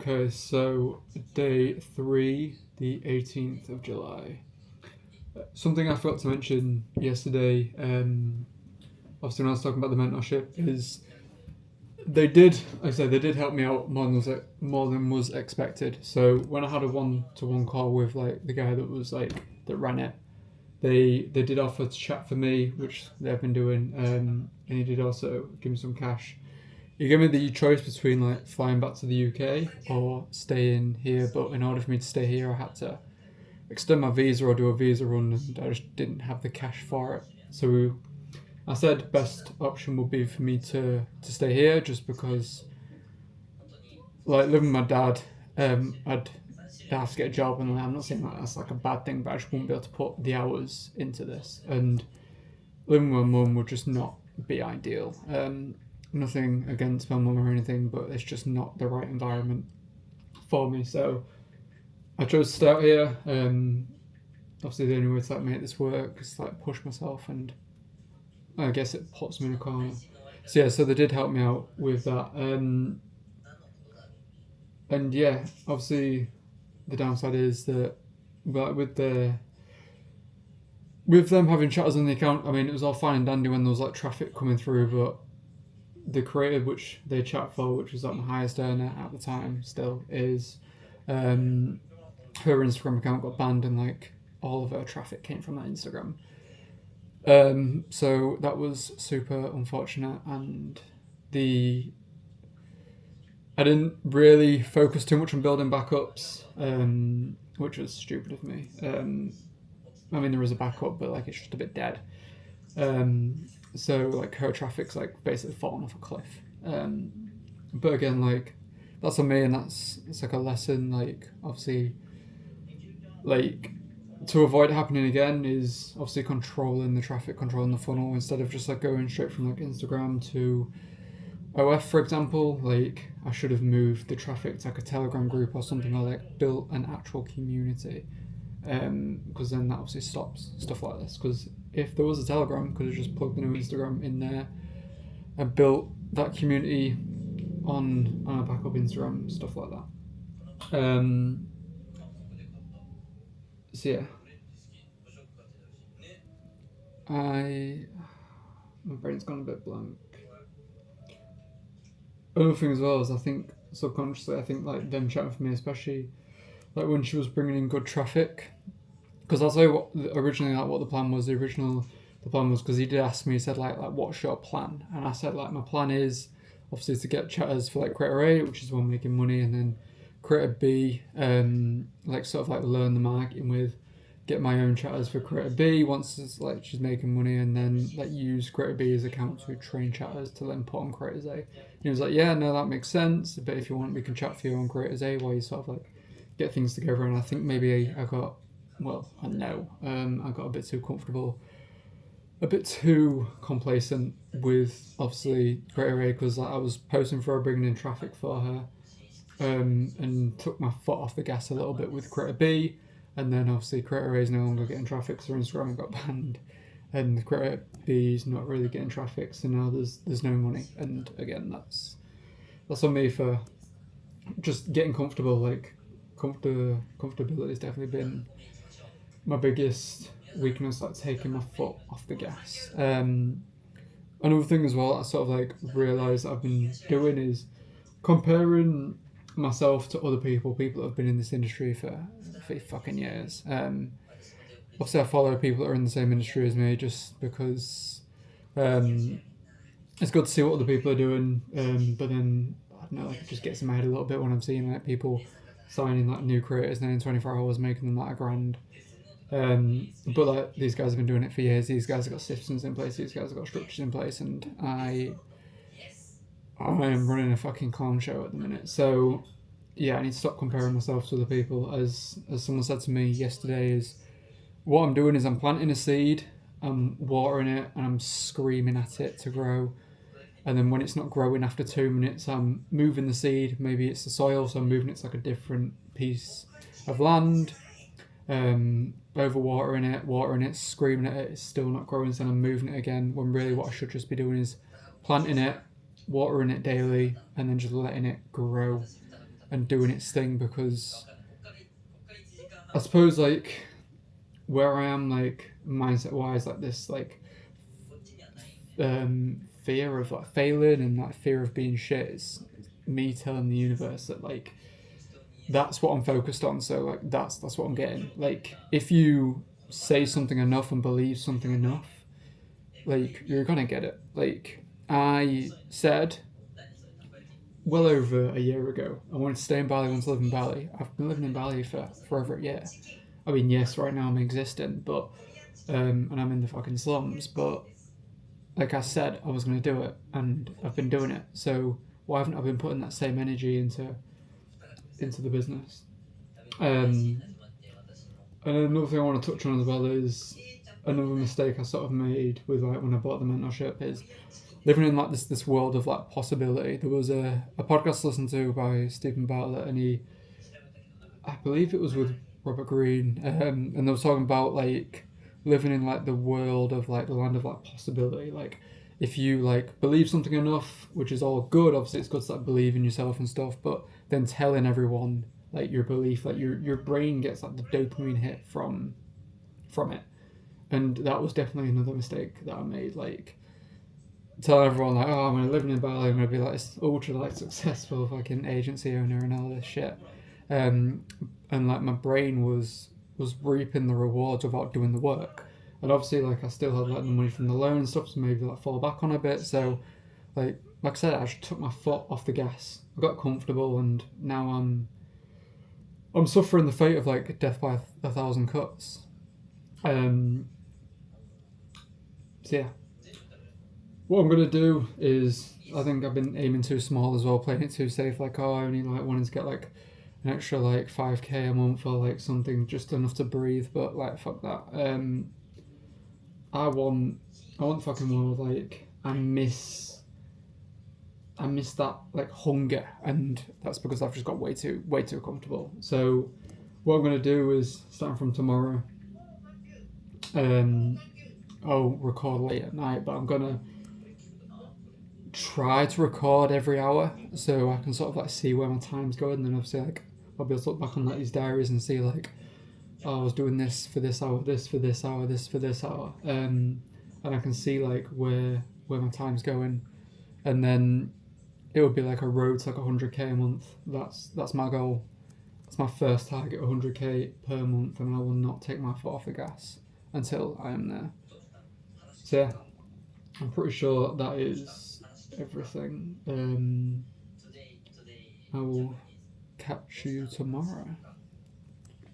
Okay, so day 3, the 18th of July. Something I forgot to mention yesterday, obviously when I was talking about the mentorship, is they did help me out more than was expected. So when I had a one-to-one call with like the guy that ran it, they did offer to chat for me, which they've been doing, and he did also give me some cash. He gave me the choice between like flying back to the UK or staying here, but in order for me to stay here, I had to extend my visa or do a visa run, and I just didn't have the cash for it. So I said best option would be for me to stay here, just because like living with my dad, I'd have to get a job, and like, I'm not saying that that's like a bad thing, but I just wouldn't be able to put the hours into this, and living with my mum would just not be ideal. Nothing against my mum or anything, but it's just not the right environment for me. So I chose to start here. Obviously, the only way to like make this work is to like push myself, and I guess it puts me in a corner. So yeah, so they did help me out with that. And yeah, obviously the downside is that, but with them having chatters on the account, I mean it was all fine and dandy when there was like traffic coming through, but the creator which they chat for, which was like my highest earner at the time, still is, her Instagram account got banned, and like all of her traffic came from that Instagram. So that was super unfortunate, and the I didn't really focus too much on building backups, which was stupid of me. I mean, there is a backup, but like it's just a bit dead. So like her traffic's like basically fallen off a cliff. But again, like that's on me, and it's like a lesson. Like obviously, like to avoid it happening again is obviously controlling the traffic, controlling the funnel, instead of just like going straight from like Instagram to OF, for example. Like I should have moved the traffic to like a Telegram group or something, or like built an actual community, because then that obviously stops stuff like this. Because if there was a Telegram, could have just plugged the new Instagram in there and built that community on a backup Instagram, stuff like that. So yeah, my brain's gone a bit blank. Another thing as well is I think subconsciously I think like them chatting for me, especially like when she was bringing in good traffic, because I'll tell you what originally like what the plan was. The plan was because he did ask me. He said like what's your plan, and I said like my plan is obviously to get chatters for like Creator A, which is one making money, and then Creator B, like sort of like learn the marketing with, get my own chatters for Creator B once it's like she's making money, and then like use Creator B's account to train chatters to then put on Creators A. And he was like, yeah, no, that makes sense. But if you want, we can chat for you on Creators A while you sort of like get things together. And I think maybe I got, well, I know, I got a bit too comfortable, a bit too complacent with obviously Creator A, because like, I was posting for her, bringing in traffic for her, and took my foot off the gas a little bit with Creator B, and then obviously Creator A is no longer getting traffic, so Instagram got banned, and Creator B is not really getting traffic, so now there's no money, and again that's on me for just getting comfortable. Like comfortability has definitely been my biggest weakness, like taking my foot off the gas. Another thing as well I sort of like realised I've been doing is comparing myself to other people that have been in this industry for fucking years. Obviously I follow people that are in the same industry as me, just because it's good to see what other people are doing, but then I don't know, like it just gets in my head a little bit when I'm seeing like people signing like new creators and then in 24 hours making them like $1,000. But like these guys have been doing it for years. These guys have got systems in place. These guys have got structures in place, and I am running a fucking clown show at the minute. So yeah, I need to stop comparing myself to other people. As someone said to me yesterday, is what I'm doing is I'm planting a seed, I'm watering it, and I'm screaming at it to grow. And then when it's not growing after 2 minutes, I'm moving the seed. Maybe it's the soil, so I'm moving it to like a different piece of land. Overwatering it, watering it, screaming at it, it's still not growing, so I'm moving it again, when really what I should just be doing is planting it, watering it daily, and then just letting it grow. and doing its thing, because I suppose like where I am like mindset wise, like this like fear of like failing and like fear of being shit is me telling the universe that like that's what I'm focused on. So like that's what I'm getting. Like if you say something enough and believe something enough, like you're gonna get it. Like I said well over a year ago, I wanted to stay in Bali, I wanted to live in Bali. I've been living in Bali for over a year. I mean, yes, right now I'm existing, but and I'm in the fucking slums, but like I said, I was gonna do it, and I've been doing it. So why haven't I been putting that same energy into the business? Um, and another thing I want to touch on as well is another mistake I sort of made with like when I bought the mentorship is living in like this world of like possibility. There was a podcast I listened to by Stephen Bartlett, and I believe it was with Robert Greene, and they were talking about like living in like the world of like the land of like possibility. Like if you like believe something enough, which is all good, obviously it's good to like believe in yourself and stuff, but then telling everyone like your belief, like your brain gets like the dopamine hit from it. And that was definitely another mistake that I made. Like telling everyone like, oh, I'm gonna live in Bali, I'm gonna be like this ultra like successful fucking agency owner and all this shit. Um, and like my brain was reaping the rewards without doing the work. And obviously like I still had like the money from the loan and stuff, so maybe like fall back on a bit. So like I said, I just took my foot off the gas. I got comfortable, and now I'm suffering the fate of like death by a thousand cuts. Um, so yeah, what I'm gonna do is I think I've been aiming too small as well, playing it too safe. Like oh, I only like wanted to get like an extra like 5k a month or like something just enough to breathe. But like fuck that. I want the fucking world. Like I miss that like hunger, and that's because I've just got way too comfortable. So what I'm gonna do is starting from tomorrow. Um, I'll record late at night, but I'm gonna try to record every hour so I can sort of like see where my time's going. And then obviously like I'll be able to look back on like these diaries and see like oh, I was doing this for this hour, this for this hour, this for this hour, and I can see like where my time's going, and then it would be like a road to like 100k a month. That's my goal. That's my first target, 100k per month, and I will not take my foot off the gas until I am there. So yeah, I'm pretty sure that is everything. I will catch you tomorrow.